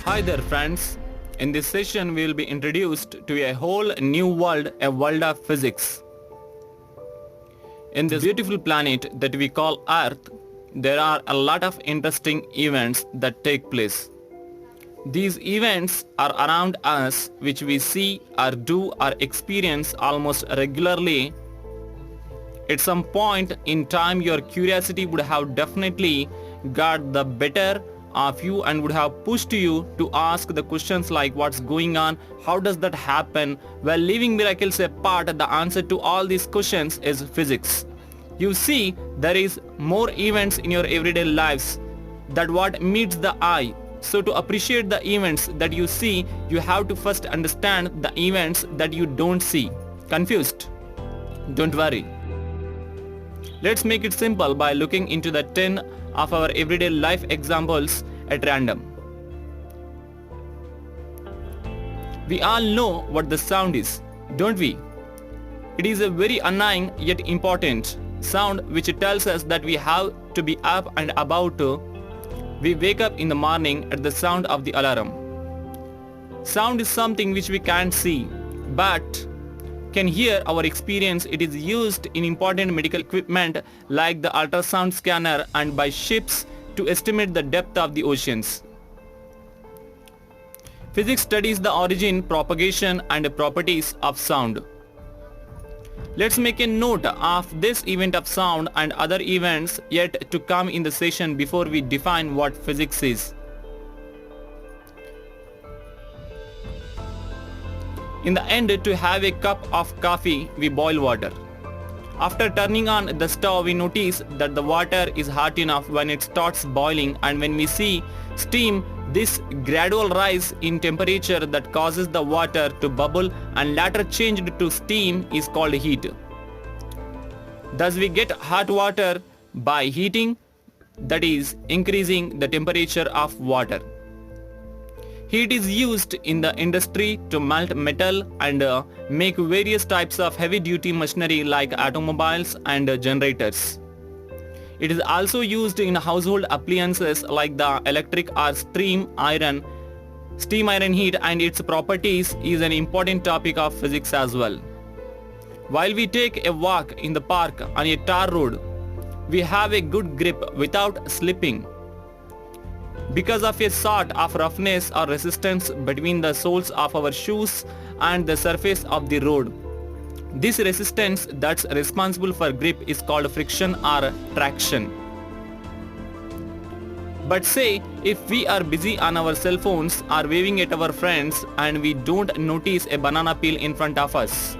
Hi there friends. In this session we will be introduced to a whole new world, a world of physics. In this beautiful planet that we call Earth, there are a lot of interesting events that take place. These events are around us which we see or do or experience almost regularly. At some point in time your curiosity would have definitely got the better of you and would have pushed you to ask the questions like what's going on, how does that happen? Well, leaving miracles apart, the answer to all these questions is physics. You see, there is more events in your everyday lives than what meets the eye. So to appreciate the events that you see, you have to first understand the events that you don't see. Confused? Don't worry. Let's make it simple by looking into the 10 of our everyday life examples at random. We all know what the sound is, don't we? It is a very annoying yet important sound which tells us that we have to be up and about to. We wake up in the morning at the sound of the alarm. Sound is something which we can't see, but can hear our experience. It is used in important medical equipment like the ultrasound scanner and by ships to estimate the depth of the oceans. Physics studies the origin, propagation and properties of sound. Let's make a note of this event of sound and other events yet to come in the session before we define what physics is. In the end, to have a cup of coffee, we boil water. After turning on the stove, we notice that the water is hot enough when it starts boiling, and when we see steam, this gradual rise in temperature that causes the water to bubble and later changed to steam is called heat. Thus we get hot water by heating, that is increasing the temperature of water. Heat is used in the industry to melt metal and make various types of heavy-duty machinery like automobiles and generators. It is also used in household appliances like the electric or steam iron heat, and its properties is an important topic of physics as well. While we take a walk in the park on a tar road, we have a good grip without slipping, because of a sort of roughness or resistance between the soles of our shoes and the surface of the road. This resistance that's responsible for grip is called friction or traction. But say if we are busy on our cell phones or waving at our friends and we don't notice a banana peel in front of us,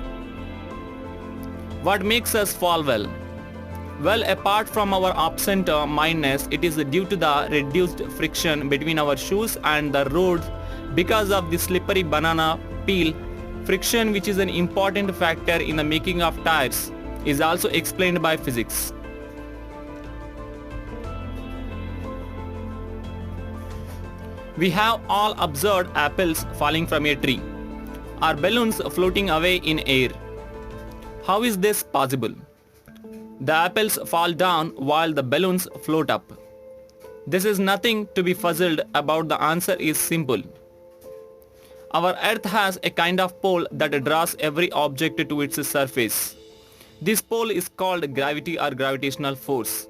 what makes us fall? Well, apart from our absent-mindedness, it is due to the reduced friction between our shoes and the road because of the slippery banana peel. Friction, which is an important factor in the making of tires, is also explained by physics. We have all observed apples falling from a tree or balloons floating away in air. How is this possible? The apples fall down while the balloons float up. This is nothing to be puzzled about. The answer is simple. Our Earth has a kind of pole that draws every object to its surface. This pole is called gravity or gravitational force,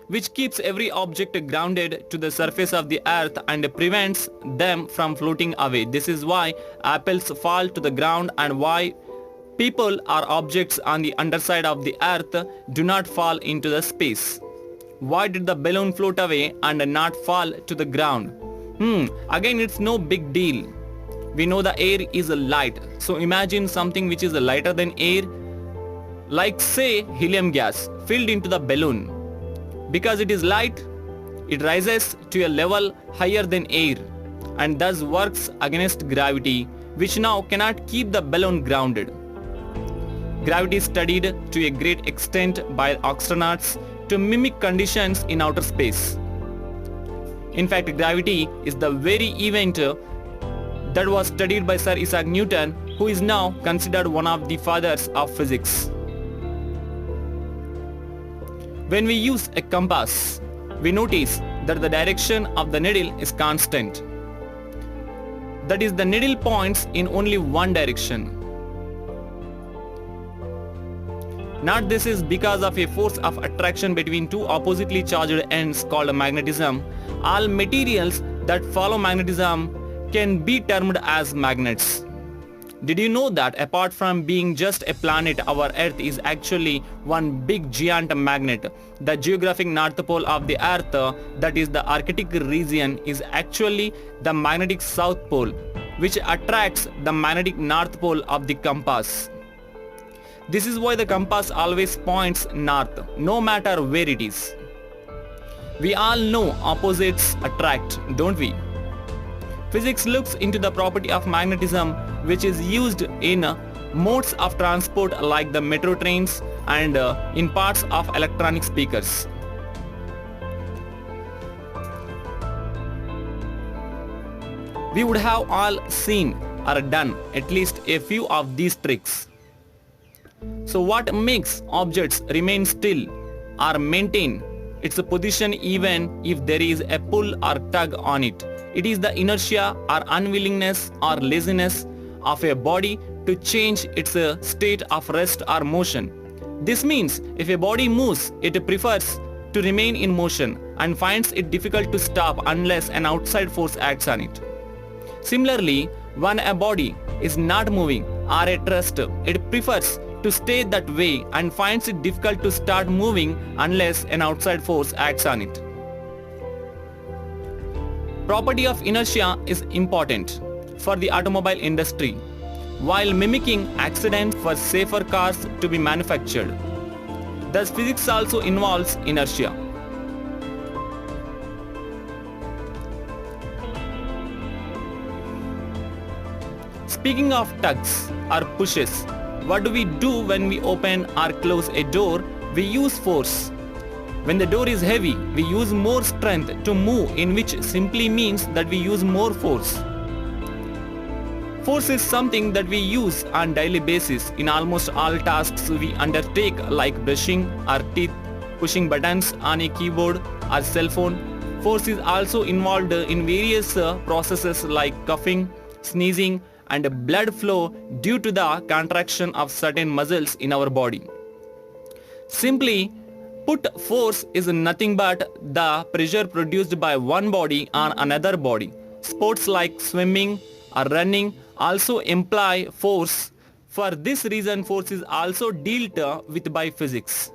which keeps every object grounded to the surface of the Earth and prevents them from floating away. This is why apples fall to the ground and why people or objects on the underside of the Earth do not fall into the space. Why did the balloon float away and not fall to the ground? Again, it's no big deal. We know the air is light. So imagine something which is lighter than air, like say helium gas filled into the balloon. Because it is light, it rises to a level higher than air and thus works against gravity, which now cannot keep the balloon grounded. Gravity is studied to a great extent by astronauts to mimic conditions in outer space. In fact, gravity is the very event that was studied by Sir Isaac Newton, who is now considered one of the fathers of physics. When we use a compass, we notice that the direction of the needle is constant. That is, the needle points in only one direction. Not this is because of a force of attraction between two oppositely charged ends called magnetism. All materials that follow magnetism can be termed as magnets. Did you know that apart from being just a planet, our Earth is actually one big giant magnet? The geographic north pole of the Earth, that is the Arctic region, is actually the magnetic south pole, which attracts the magnetic north pole of the compass. This is why the compass always points north, no matter where it is. We all know opposites attract, don't we? Physics looks into the property of magnetism, which is used in modes of transport like the metro trains and in parts of electronic speakers. We would have all seen or done at least a few of these tricks. So what makes objects remain still or maintain its position even if there is a pull or tug on it? It is the inertia or unwillingness or laziness of a body to change its state of rest or motion. This means if a body moves, it prefers to remain in motion and finds it difficult to stop unless an outside force acts on it. Similarly, when a body is not moving or at rest, it prefers to stay that way and finds it difficult to start moving unless an outside force acts on it. Property of inertia is important for the automobile industry, while mimicking accidents for safer cars to be manufactured. Thus, physics also involves inertia. Speaking of tugs or pushes, what do we do when we open or close a door? We use force. When the door is heavy, we use more strength to move, in which simply means that we use more force. Force is something that we use on daily basis in almost all tasks we undertake, like brushing our teeth, pushing buttons on a keyboard or cell phone. Force is also involved in various processes like coughing, sneezing, and blood flow due to the contraction of certain muscles in our body. Simply put, force is nothing but the pressure produced by one body on another body. Sports like swimming or running also imply force. For this reason, force is also dealt with by physics.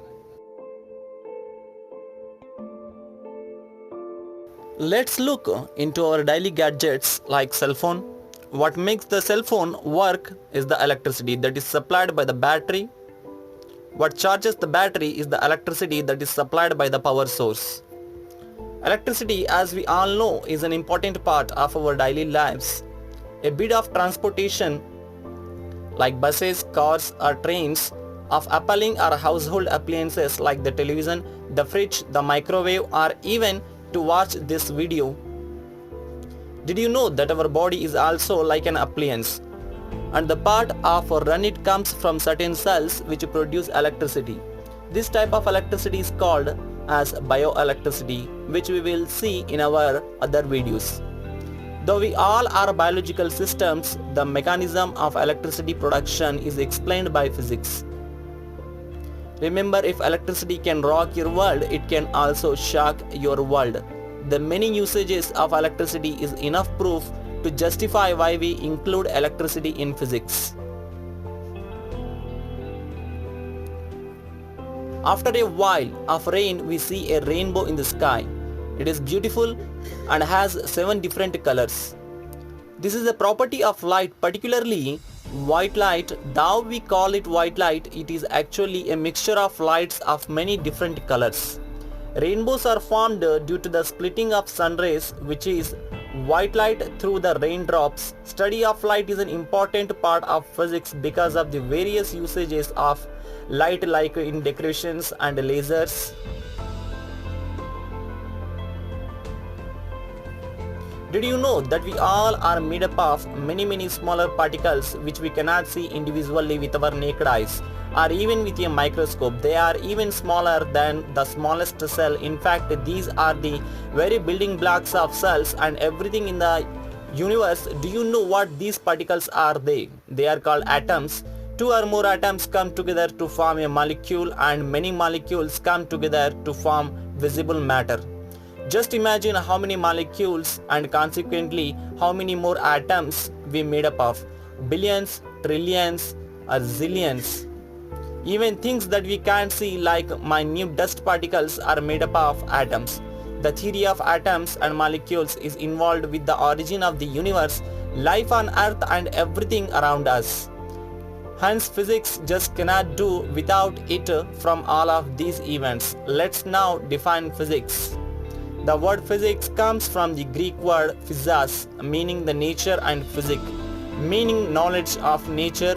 Let's look into our daily gadgets like cell phone. What makes the cell phone work is the electricity that is supplied by the battery. What charges the battery is the electricity that is supplied by the power source. Electricity, as we all know, is an important part of our daily lives. A bit of transportation like buses, cars or trains, of appalling or household appliances like the television, the fridge, the microwave, or even to watch this video. Did you know that our body is also like an appliance, and the part of run it comes from certain cells which produce electricity? This type of electricity is called as bioelectricity, which we will see in our other videos. Though we all are biological systems, the mechanism of electricity production is explained by physics. Remember, if electricity can rock your world, it can also shock your world. The many usages of electricity is enough proof to justify why we include electricity in physics. After a while of rain, we see a rainbow in the sky. It is beautiful and has 7 different colors. This is a property of light, particularly white light. Though we call it white light, it is actually a mixture of lights of many different colors. Rainbows are formed due to the splitting of sun rays, which is white light, through the raindrops. Study of light is an important part of physics because of the various usages of light, like in decorations and lasers. Did you know that we all are made up of many smaller particles which we cannot see individually with our naked eyes or even with a microscope? They are even smaller than the smallest cell. In fact, these are the very building blocks of cells, and everything in the Universe, do you know what these particles are? They are called atoms. Two or more atoms come together to form a molecule, and many molecules come together to form visible matter. Just imagine how many molecules and consequently how many more atoms we made up of. Billions, trillions, or zillions. Even things that we can't see like minute dust particles are made up of atoms. The theory of atoms and molecules is involved with the origin of the universe, life on earth and everything around us. Hence physics just cannot do without it from all of these events. Let's now define physics. The word physics comes from the Greek word physis, meaning the nature, and physic, meaning knowledge of nature.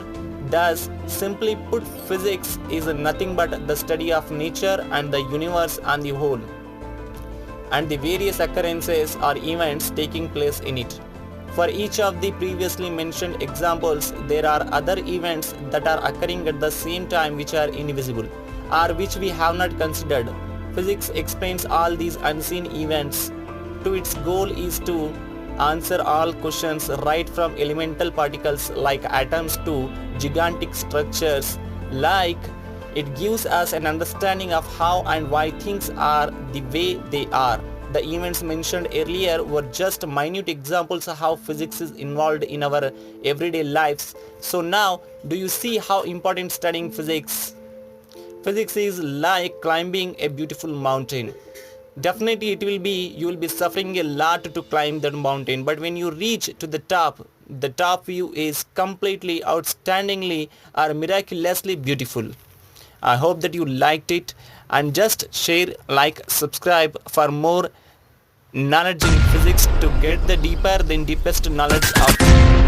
Thus, simply put, physics is nothing but the study of nature and the universe on the whole, and the various occurrences or events taking place in it. For each of the previously mentioned examples, there are other events that are occurring at the same time which are invisible or which we have not considered. Physics explains all these unseen events. To its goal is to answer all questions right from elemental particles like atoms to gigantic structures. Like it gives us an understanding of how and why things are the way they are. The events mentioned earlier were just minute examples of how physics is involved in our everyday lives. So now, do you see how important studying physics? Physics is like climbing a beautiful mountain. Definitely you will be suffering a lot to climb that mountain, but when you reach to the top view is completely outstandingly or miraculously beautiful. I hope that you liked it, and just share, like, subscribe for more knowledge in physics to get the deeper than deepest knowledge of